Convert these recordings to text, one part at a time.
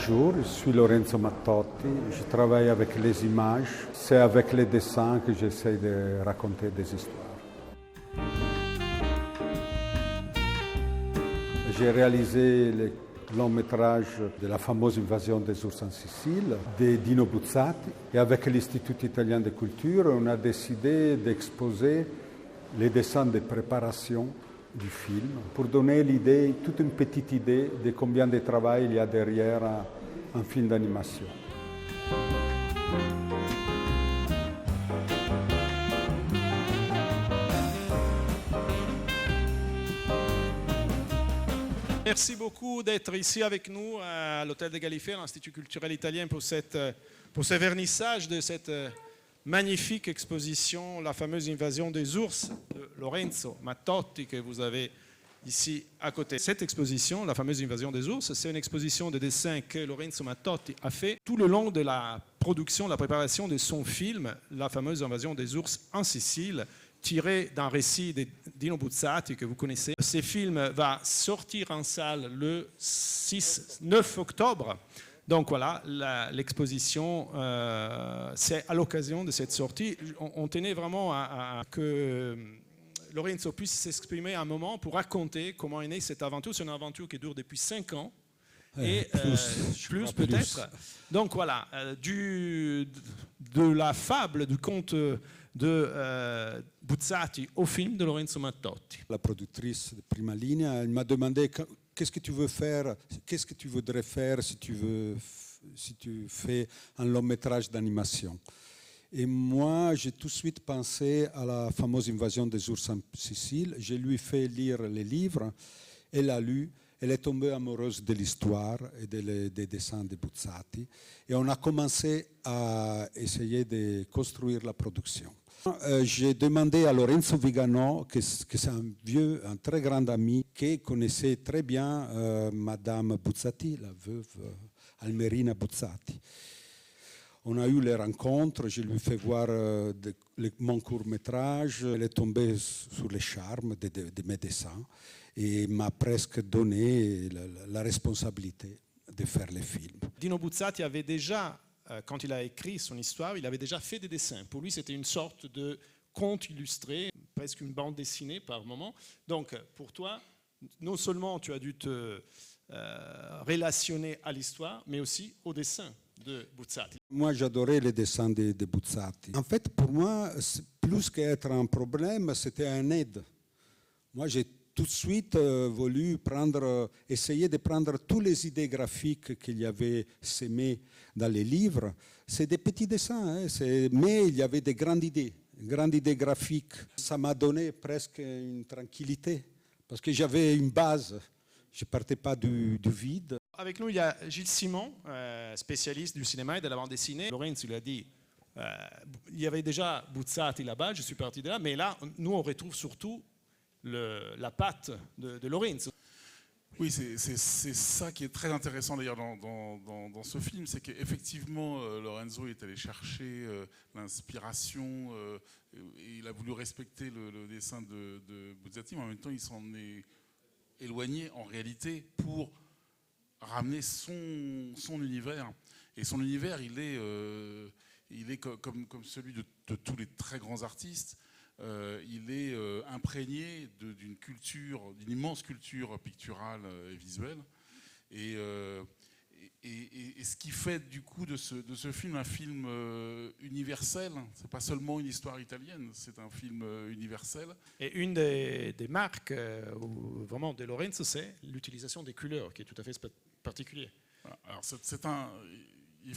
Bonjour, je suis Lorenzo Mattotti, je travaille avec les images, c'est avec les dessins que j'essaie de raconter des histoires. J'ai réalisé le long métrage de la fameuse invasion des ours en Sicile, de Dino Buzzati, et avec l'Institut italien de culture, on a décidé d'exposer les dessins de préparation du film pour donner l'idée, toute une petite idée de combien de travail il y a derrière un film d'animation. Merci beaucoup d'être ici avec nous à l'Hôtel de Gallifet, l'Institut culturel italien, pour ce vernissage de cette magnifique exposition, la fameuse invasion des ours de Lorenzo Mattotti, que vous avez ici à côté. Cette exposition, la fameuse invasion des ours, c'est une exposition de dessins que Lorenzo Mattotti a fait tout le long de la production, la préparation de son film, la fameuse invasion des ours en Sicile, tiré d'un récit de Dino Buzzati que vous connaissez. Ce film va sortir en salle le 9 octobre. Donc voilà, l'exposition, c'est à l'occasion de cette sortie. On tenait vraiment à que Lorenzo puisse s'exprimer un moment pour raconter comment est née cette aventure. C'est une aventure qui dure depuis 5 ans. Et plus peut-être. Donc voilà, de la fable, du conte de Buzzati au film de Lorenzo Mattotti. La productrice de Prima Linea, elle m'a demandé qu'est-ce que tu veux faire, qu'est-ce que tu voudrais faire si tu fais un long métrage d'animation. Et moi, j'ai tout de suite pensé à la fameuse invasion des ours en Sicile. Je lui ai fait lire les livres, elle a lu. Elle est tombée amoureuse de l'histoire et des dessins de Buzzati. Et on a commencé à essayer de construire la production. J'ai demandé à Lorenzo Vigano, que c'est un très grand ami, qui connaissait très bien Madame Buzzati, la veuve Almerina Buzzati. On a eu les rencontres, je lui ai fait voir mon court-métrage. Elle est tombée sur les charmes de mes dessins et m'a presque donné la responsabilité de faire les films. Dino Buzzati avait déjà, quand il a écrit son histoire, il avait déjà fait des dessins. Pour lui, c'était une sorte de conte illustré, presque une bande dessinée par moment. Donc, pour toi, non seulement tu as dû te relationner à l'histoire, mais aussi au dessin de Buzzati. Moi, j'adorais les dessins de Buzzati. En fait, pour moi, plus qu'être un problème, c'était un aide. Moi, j'ai tout de suite voulu essayer de prendre toutes les idées graphiques qu'il y avait sémées dans les livres. C'est des petits dessins, mais il y avait des grandes idées graphiques. Ça m'a donné presque une tranquillité, parce que j'avais une base. Je ne partais pas du vide. Avec nous, il y a Gilles Simon, spécialiste du cinéma et de la bande dessinée. Lorenzo lui a dit, il y avait déjà Buzzati là-bas, je suis parti de là, mais là, nous, on retrouve surtout la patte de Lorenzo. Oui, c'est ça qui est très intéressant d'ailleurs dans ce film, c'est qu'effectivement Lorenzo est allé chercher l'inspiration, et il a voulu respecter le dessin de Buzzati, mais en même temps il s'en est éloigné en réalité pour ramener son univers. Et son univers, il est comme celui de tous les très grands artistes. Il est imprégné d'une immense culture picturale et visuelle. Et ce qui fait du coup de ce film un film universel. C'est pas seulement une histoire italienne, c'est un film universel. Et une des marques vraiment de Lorenzo, c'est l'utilisation des couleurs, qui est tout à fait particulier. Alors il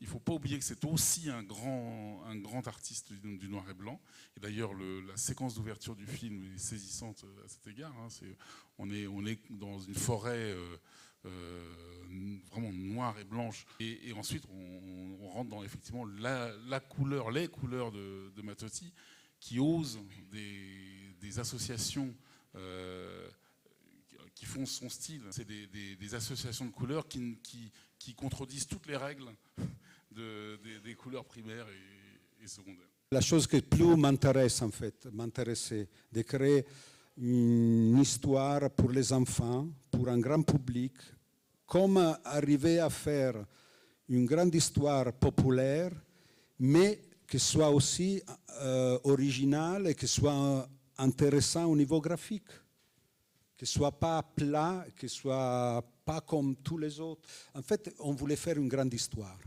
faut pas oublier que c'est aussi un grand artiste du noir et blanc. Et d'ailleurs, la séquence d'ouverture du film est saisissante à cet égard. On est dans une forêt vraiment noire et blanche. Et ensuite, on rentre dans effectivement les couleurs de Mattotti, qui osent des associations qui font son style. C'est des associations de couleurs qui contredisent toutes les règles des couleurs primaires et secondaires. La chose qui plus m'intéresse, en fait, m'intéressait de créer une histoire pour les enfants, pour un grand public, comment arriver à faire une grande histoire populaire, mais qui soit aussi originale et qui soit intéressant au niveau graphique, que ce soit pas plat, que ce soit pas comme tous les autres. En fait, on voulait faire une grande histoire.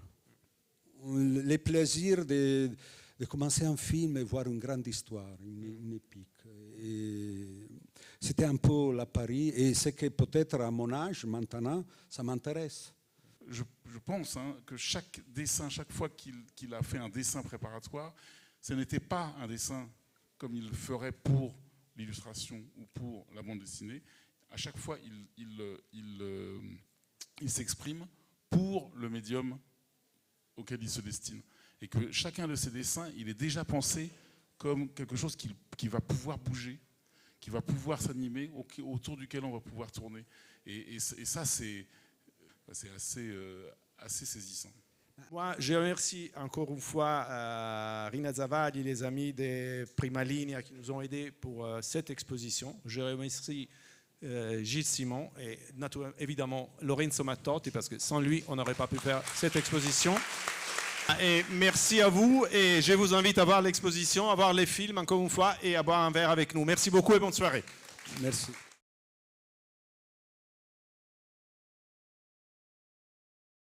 Les plaisirs de commencer un film et voir une grande histoire, une épique. Et c'était un peu la Paris, et c'est que peut-être à mon âge, maintenant, ça m'intéresse. Je pense que chaque dessin, chaque fois qu'il a fait un dessin préparatoire, ce n'était pas un dessin comme il le ferait pour l'illustration ou pour la bande dessinée. À chaque fois, il s'exprime pour le médium auquel il se destine. Et que chacun de ces dessins, il est déjà pensé comme quelque chose qui va pouvoir bouger, qui va pouvoir s'animer, autour duquel on va pouvoir tourner. Et ça, c'est assez saisissant. Moi, je remercie encore une fois Rina Zavagli, les amis de Prima Linea qui nous ont aidés pour cette exposition. Je remercie Gilles Simon et évidemment Lorenzo Mattotti, parce que sans lui, on n'aurait pas pu faire cette exposition. Et merci à vous, et je vous invite à voir l'exposition, à voir les films encore une fois et à boire un verre avec nous. Merci beaucoup et bonne soirée. Merci.